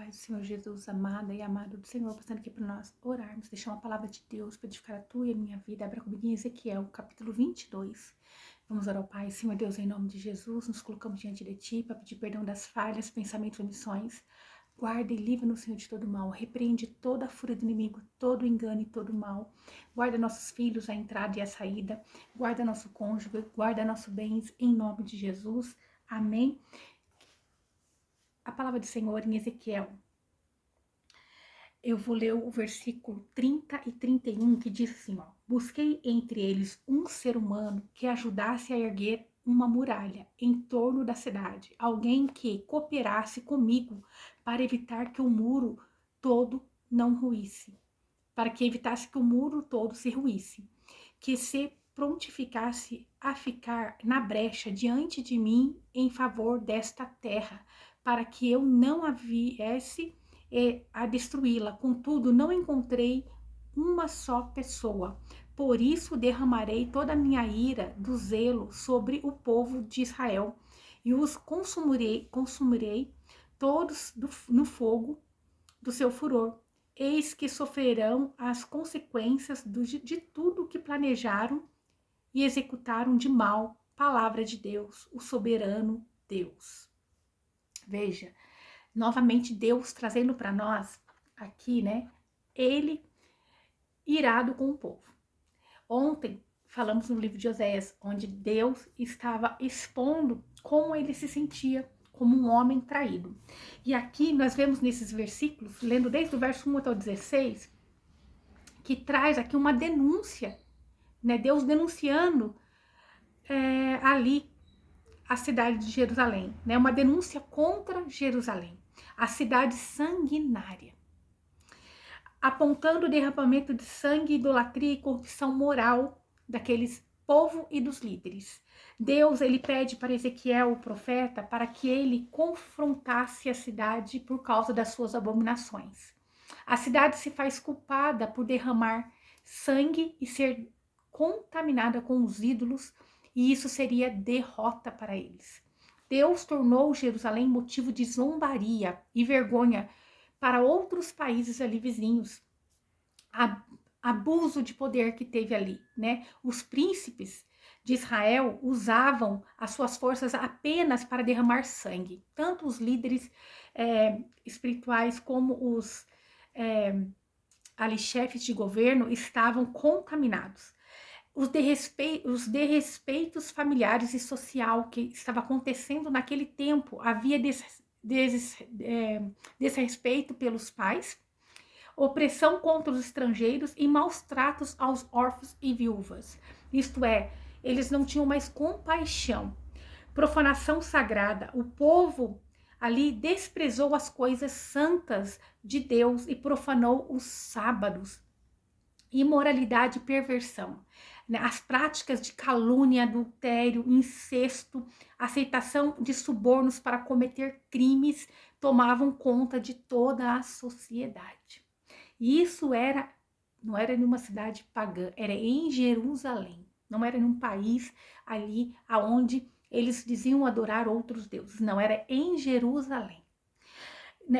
Pai do Senhor Jesus, amada e amado do Senhor, passando aqui para nós orarmos, deixar uma palavra de Deus para edificar a tua e a minha vida. Abra comigo em Ezequiel, capítulo 22. Vamos orar ao Pai. Senhor Deus, em nome de Jesus, nos colocamos diante de Ti para pedir perdão das falhas, pensamentos e omissões. Guarda e livra-nos, Senhor, de todo mal. Repreende toda a fúria do inimigo, todo o engano e todo o mal. Guarda nossos filhos, a entrada e a saída. Guarda nosso cônjuge, guarda nossos bens, em nome de Jesus. Amém. A palavra do Senhor em Ezequiel. Eu vou ler o versículo 30 e 31, que diz assim, ó: busquei entre eles um ser humano que ajudasse a erguer uma muralha em torno da cidade, alguém que cooperasse comigo para evitar que o muro todo não ruísse, para que evitasse que o muro todo se ruísse, que se prontificasse a ficar na brecha diante de mim em favor desta terra, para que eu não a viesse a destruí-la. Contudo, não encontrei uma só pessoa. Por isso derramarei toda a minha ira do zelo sobre o povo de Israel e os consumirei todos no fogo do seu furor. Eis que sofrerão as consequências de tudo que planejaram e executaram de mal. Palavra de Deus, o soberano Deus. Veja, novamente Deus trazendo para nós aqui, né? Ele irado com o povo. Ontem falamos no livro de Oséias, onde Deus estava expondo como ele se sentia como um homem traído. E aqui nós vemos nesses versículos, lendo desde o verso 1 até o 16, que traz aqui uma denúncia, né? Deus denunciando ali a cidade de Jerusalém, né? Uma denúncia contra Jerusalém, a cidade sanguinária, apontando o derramamento de sangue, idolatria e corrupção moral daqueles povo e dos líderes. Deus, ele pede para Ezequiel, o profeta, para que ele confrontasse a cidade por causa das suas abominações. A cidade se faz culpada por derramar sangue e ser contaminada com os ídolos, e isso seria derrota para eles. Deus tornou Jerusalém motivo de zombaria e vergonha para outros países ali vizinhos. Abuso de poder que teve ali, né? Os príncipes de Israel usavam as suas forças apenas para derramar sangue. Tanto os líderes espirituais como os ali chefes de governo estavam contaminados. Os desrespeitos familiares e social que estava acontecendo naquele tempo, havia desrespeito pelos pais, opressão contra os estrangeiros e maus tratos aos órfãos e viúvas. Isto é, eles não tinham mais compaixão. Profanação sagrada. O povo ali desprezou as coisas santas de Deus e profanou os sábados. Imoralidade e perversão. As práticas de calúnia, adultério, incesto, aceitação de subornos para cometer crimes tomavam conta de toda a sociedade. E isso não era em uma cidade pagã, era em Jerusalém. Não era num país ali aonde eles diziam adorar outros deuses. Não, era em Jerusalém.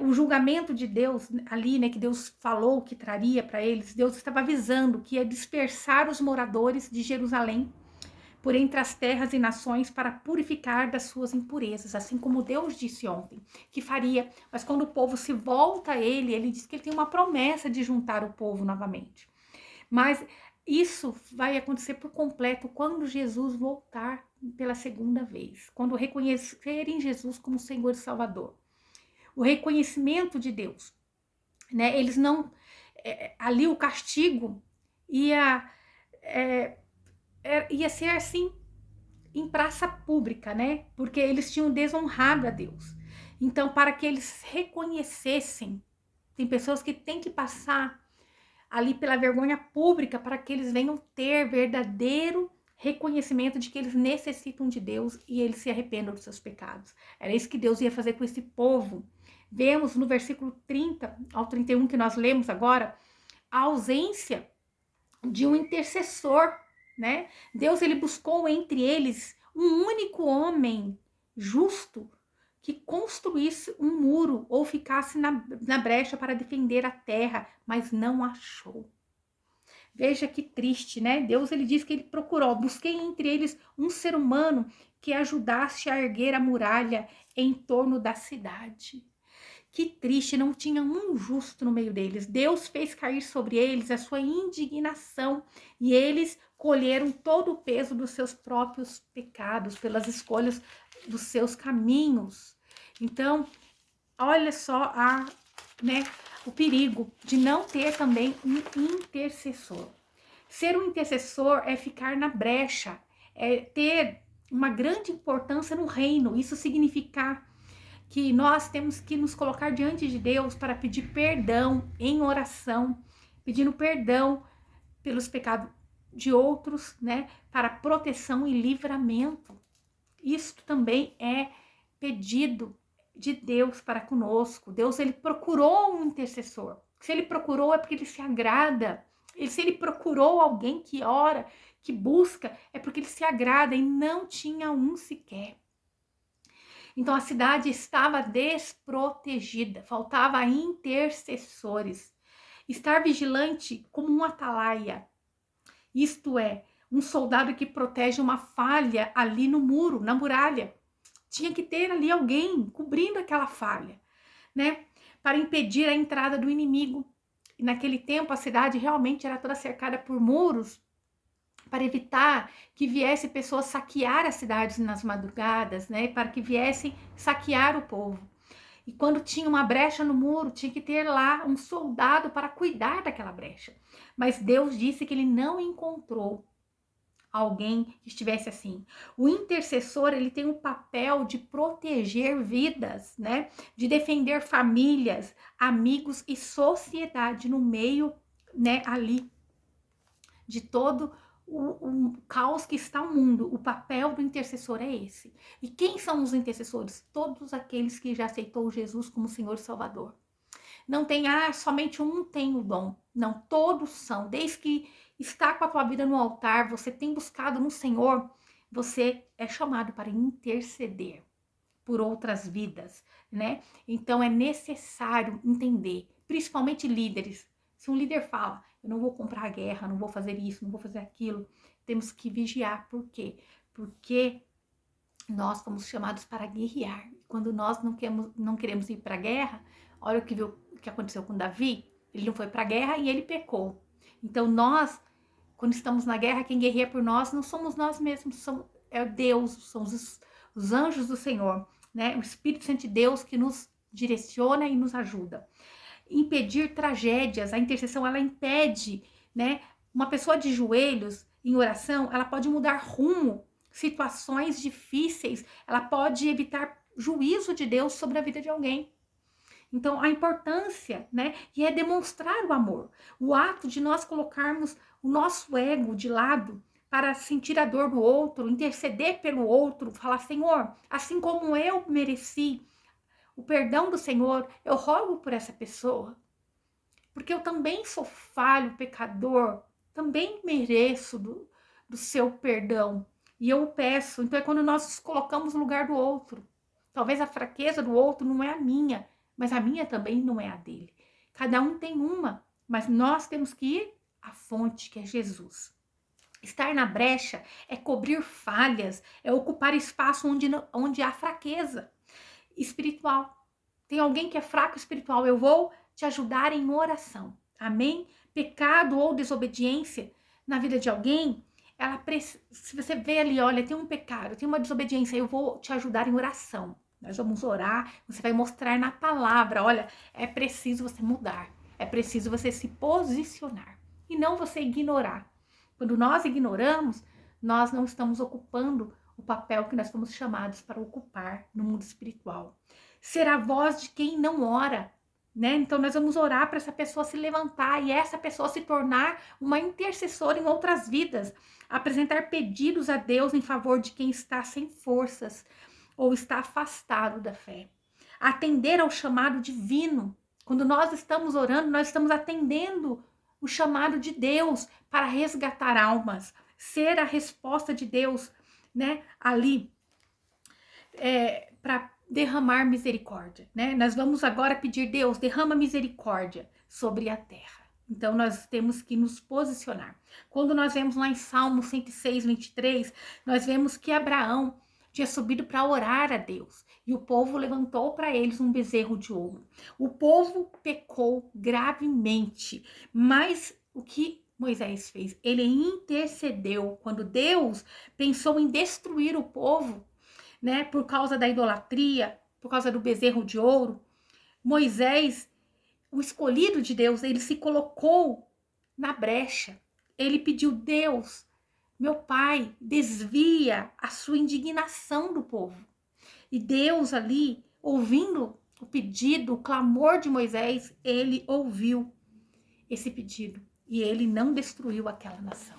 O julgamento de Deus ali, né, que Deus falou que traria para eles, Deus estava avisando que ia dispersar os moradores de Jerusalém por entre as terras e nações para purificar das suas impurezas, assim como Deus disse ontem que faria. Mas quando o povo se volta a ele diz que ele tem uma promessa de juntar o povo novamente. Mas isso vai acontecer por completo quando Jesus voltar pela segunda vez, quando reconhecerem Jesus como Senhor e Salvador. O reconhecimento de Deus, né? Eles não, ali o castigo ia ser assim em praça pública, né? Porque eles tinham desonrado a Deus. Então, para que eles reconhecessem, tem pessoas que têm que passar ali pela vergonha pública para que eles venham ter verdadeiro reconhecimento de que eles necessitam de Deus e eles se arrependam dos seus pecados. Era isso que Deus ia fazer com esse povo. Vemos no versículo 30 ao 31 que nós lemos agora, a ausência de um intercessor, né? Deus, ele buscou entre eles um único homem justo que construísse um muro ou ficasse na brecha para defender a terra, mas não achou. Veja que triste, né? Deus, ele diz que ele procurou, busquei entre eles um ser humano que ajudasse a erguer a muralha em torno da cidade. Que triste, não tinha um justo no meio deles. Deus fez cair sobre eles a sua indignação e eles colheram todo o peso dos seus próprios pecados, pelas escolhas dos seus caminhos. Então, olha só o perigo de não ter também um intercessor. Ser um intercessor é ficar na brecha, é ter uma grande importância no reino. Isso significa que nós temos que nos colocar diante de Deus para pedir perdão em oração, pedindo perdão pelos pecados de outros, né, para proteção e livramento. Isso também é pedido de Deus para conosco. Deus, ele procurou um intercessor. Se ele procurou é porque ele se agrada. E se ele procurou alguém que ora, que busca, é porque ele se agrada, e não tinha um sequer. Então a cidade estava desprotegida, faltava intercessores. Estar vigilante como um atalaia, isto é, um soldado que protege uma falha ali no muro, na muralha. Tinha que ter ali alguém cobrindo aquela falha, né? Para impedir a entrada do inimigo. E naquele tempo a cidade realmente era toda cercada por muros, para evitar que viesse pessoas saquear as cidades nas madrugadas, né? Para que viessem saquear o povo. E quando tinha uma brecha no muro, tinha que ter lá um soldado para cuidar daquela brecha. Mas Deus disse que ele não encontrou alguém que estivesse assim. O intercessor, ele tem o papel de proteger vidas, né? De defender famílias, amigos e sociedade no meio, né, ali de todo o caos que está o mundo. O papel do intercessor é esse. E quem são os intercessores? Todos aqueles que já aceitou Jesus como Senhor e Salvador. Não tem, somente um tem o dom. Não, todos são. Desde que está com a tua vida no altar, você tem buscado no Senhor, você é chamado para interceder por outras vidas, né? Então é necessário entender, principalmente líderes. Se um líder fala, eu não vou comprar a guerra, não vou fazer isso, não vou fazer aquilo, temos que vigiar. Por quê? Porque nós fomos chamados para guerrear. Quando nós não queremos ir para a guerra, olha o que aconteceu com Davi. Ele não foi para a guerra e ele pecou. Então nós, quando estamos na guerra, quem guerreia por nós não somos nós mesmos, é Deus, são os anjos do Senhor, né? O Espírito Santo de Deus que nos direciona e nos ajuda. Impedir tragédias, a intercessão, ela impede, né? Uma pessoa de joelhos em oração, ela pode mudar rumo, situações difíceis, ela pode evitar juízo de Deus sobre a vida de alguém. Então, a importância, né? E é demonstrar o amor. O ato de nós colocarmos o nosso ego de lado para sentir a dor do outro, interceder pelo outro, falar, Senhor, assim como eu mereci o perdão do Senhor, eu rogo por essa pessoa. Porque eu também sou falho, pecador, também mereço do seu perdão. E eu o peço. Então é quando nós nos colocamos no lugar do outro. Talvez a fraqueza do outro não é a minha, mas a minha também não é a dele. Cada um tem uma, mas nós temos que ir à fonte, que é Jesus. Estar na brecha é cobrir falhas, é ocupar espaço onde há fraqueza espiritual. Tem alguém que é fraco espiritual, eu vou te ajudar em oração. Amém? Pecado ou desobediência na vida de alguém, se você vê ali, olha, tem um pecado, tem uma desobediência, eu vou te ajudar em oração. Nós vamos orar, você vai mostrar na palavra, olha, é preciso você mudar, é preciso você se posicionar e não você ignorar. Quando nós ignoramos, nós não estamos ocupando o papel que nós fomos chamados para ocupar no mundo espiritual. Ser a voz de quem não ora, né? Então nós vamos orar para essa pessoa se levantar e essa pessoa se tornar uma intercessora em outras vidas, apresentar pedidos a Deus em favor de quem está sem forças ou está afastado da fé. Atender ao chamado divino. Quando nós estamos orando, nós estamos atendendo o chamado de Deus para resgatar almas, ser a resposta de Deus, né? Ali, derramar misericórdia, né? Nós vamos agora pedir, Deus, derrama misericórdia sobre a terra. Então, nós temos que nos posicionar. Quando nós vemos lá em Salmo 106, 23, nós vemos que Abraão tinha subido para orar a Deus. E o povo levantou para eles um bezerro de ouro. O povo pecou gravemente. Mas o que Moisés fez? Ele intercedeu. Quando Deus pensou em destruir o povo, né, por causa da idolatria, por causa do bezerro de ouro, Moisés, o escolhido de Deus, ele se colocou na brecha. Ele pediu, Deus, meu pai, desvia a sua indignação do povo. E Deus ali, ouvindo o pedido, o clamor de Moisés, ele ouviu esse pedido e ele não destruiu aquela nação.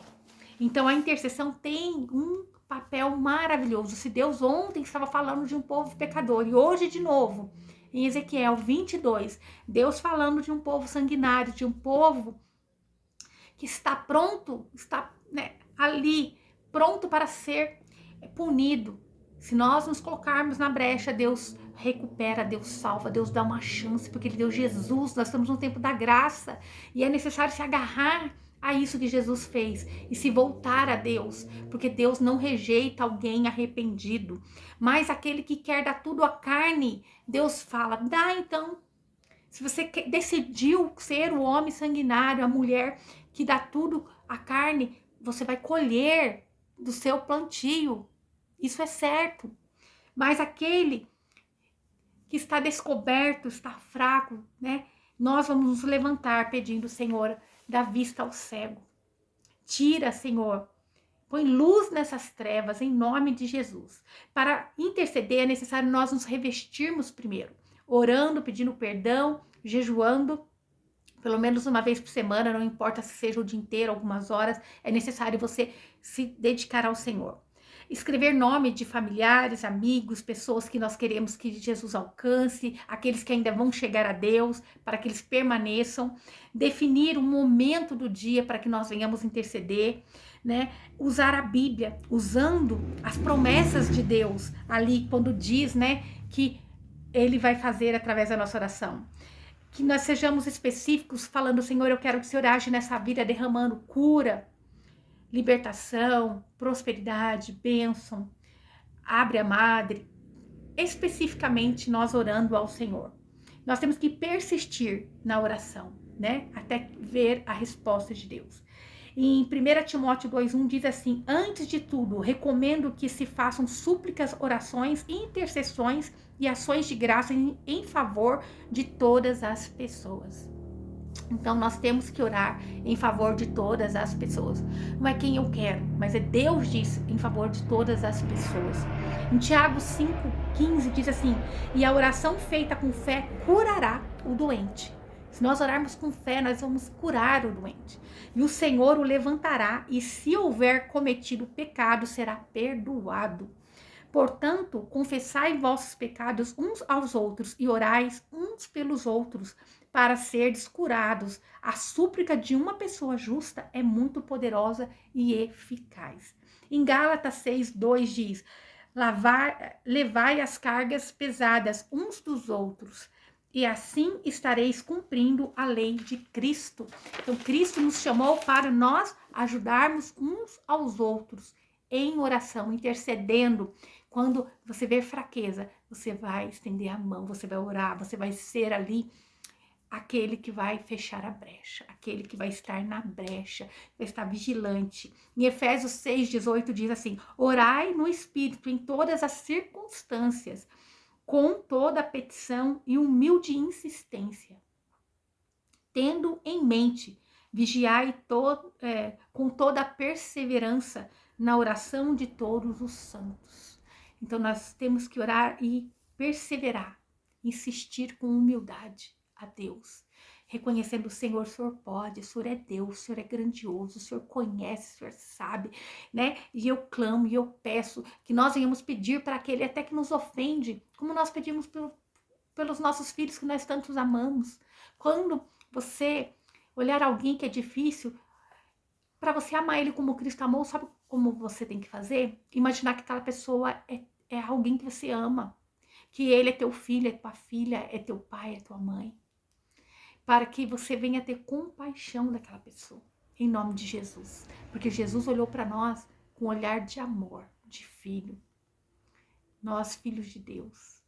Então a intercessão tem um papel maravilhoso. Se Deus ontem estava falando de um povo pecador e hoje de novo, em Ezequiel 22, Deus falando de um povo sanguinário, de um povo que está pronto, está, né, ali, pronto para ser punido. Se nós nos colocarmos na brecha, Deus recupera, Deus salva, Deus dá uma chance, porque Ele deu Jesus. Nós estamos no tempo da graça e é necessário se agarrar a isso que Jesus fez e se voltar a Deus, porque Deus não rejeita alguém arrependido, mas aquele que quer dar tudo à carne, Deus fala, dá então. Se você decidiu ser o homem sanguinário, a mulher que dá tudo à carne, você vai colher do seu plantio. Isso é certo. Mas aquele que está descoberto, está fraco, né? Nós vamos nos levantar pedindo, Senhor, dá vista ao cego. Tira, Senhor, põe luz nessas trevas em nome de Jesus. Para interceder é necessário nós nos revestirmos primeiro, orando, pedindo perdão, jejuando, pelo menos uma vez por semana, não importa se seja o dia inteiro, algumas horas, é necessário você se dedicar ao Senhor. Escrever nome de familiares, amigos, pessoas que nós queremos que Jesus alcance, aqueles que ainda vão chegar a Deus, para que eles permaneçam. Definir um momento do dia para que nós venhamos interceder, né? Usar a Bíblia, usando as promessas de Deus, ali quando diz, né, que Ele vai fazer através da nossa oração. Que nós sejamos específicos, falando, Senhor, eu quero que o Senhor age nessa vida, derramando cura, libertação, prosperidade, bênção, abre a madre, especificamente nós orando ao Senhor. Nós temos que persistir na oração, né? Até ver a resposta de Deus. Em 1 Timóteo 2,1 diz assim, antes de tudo, recomendo que se façam súplicas, orações, intercessões e ações de graça em favor de todas as pessoas. Então, nós temos que orar em favor de todas as pessoas. Não é quem eu quero, mas é Deus diz em favor de todas as pessoas. Em Tiago 5,15 diz assim, e a oração feita com fé curará o doente. Se nós orarmos com fé, nós vamos curar o doente. E o Senhor o levantará, e se houver cometido pecado, será perdoado. Portanto, confessai vossos pecados uns aos outros e orais uns pelos outros para serdes curados. A súplica de uma pessoa justa é muito poderosa e eficaz. Em Gálatas 6:2 diz, levai as cargas pesadas uns dos outros, e assim estareis cumprindo a lei de Cristo. Então, Cristo nos chamou para nós ajudarmos uns aos outros em oração, intercedendo. Quando você ver fraqueza, você vai estender a mão, você vai orar, você vai ser ali aquele que vai fechar a brecha, aquele que vai estar na brecha, vai estar vigilante. Em Efésios 6:18 diz assim, orai no Espírito em todas as circunstâncias, com toda a petição e humilde insistência, tendo em mente, vigiai com toda a perseverança na oração de todos os santos. Então nós temos que orar e perseverar, insistir com humildade a Deus, reconhecendo o Senhor pode, o Senhor é Deus, o Senhor é grandioso, o Senhor conhece, o Senhor sabe, né? E eu clamo e eu peço que nós venhamos pedir para aquele até que nos ofende, como nós pedimos pelos nossos filhos que nós tantos amamos. Quando você olhar alguém que é difícil, para você amar ele como Cristo amou, sabe como você tem que fazer? Imaginar que aquela pessoa é alguém que você ama. que ele é teu filho, é tua filha, é teu pai, é tua mãe, para que você venha ter compaixão daquela pessoa, em nome de Jesus, porque Jesus olhou para nós com um olhar de amor, de filho, nós filhos de Deus.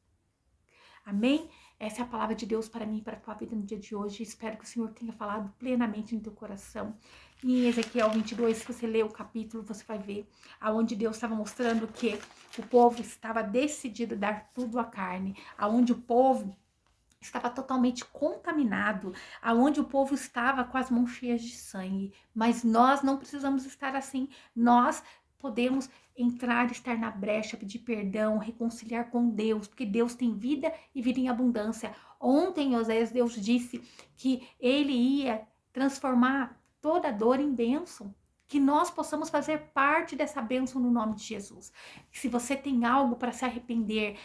Amém? Essa é a palavra de Deus para mim e para a tua vida no dia de hoje. Espero que o Senhor tenha falado plenamente no teu coração. Em Ezequiel 22, se você ler o capítulo, você vai ver aonde Deus estava mostrando que o povo estava decidido a dar tudo à carne, aonde o povo estava totalmente contaminado, aonde o povo estava com as mãos cheias de sangue. Mas nós não precisamos estar assim. Nós podemos entrar, estar na brecha, pedir perdão, reconciliar com Deus, porque Deus tem vida e vida em abundância. Ontem, Oséias, Deus disse que ele ia transformar toda dor em bênção, que nós possamos fazer parte dessa bênção no nome de Jesus. Se você tem algo para se arrepender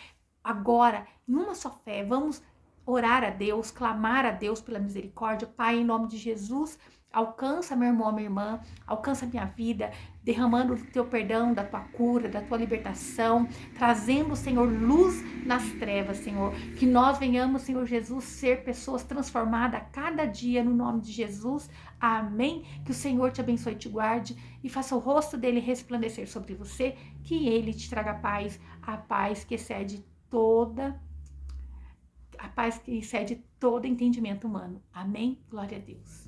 agora, em uma só fé, vamos orar a Deus, clamar a Deus pela misericórdia. Pai, em nome de Jesus, alcança meu irmão, minha irmã, alcança minha vida, derramando o teu perdão, da tua cura, da tua libertação, trazendo, Senhor, luz nas trevas, Senhor. Que nós venhamos, Senhor Jesus, ser pessoas transformadas a cada dia, no nome de Jesus. Amém. Que o Senhor te abençoe e te guarde e faça o rosto dele resplandecer sobre você, que ele te traga paz, a paz que excede todo entendimento humano. Amém? Glória a Deus.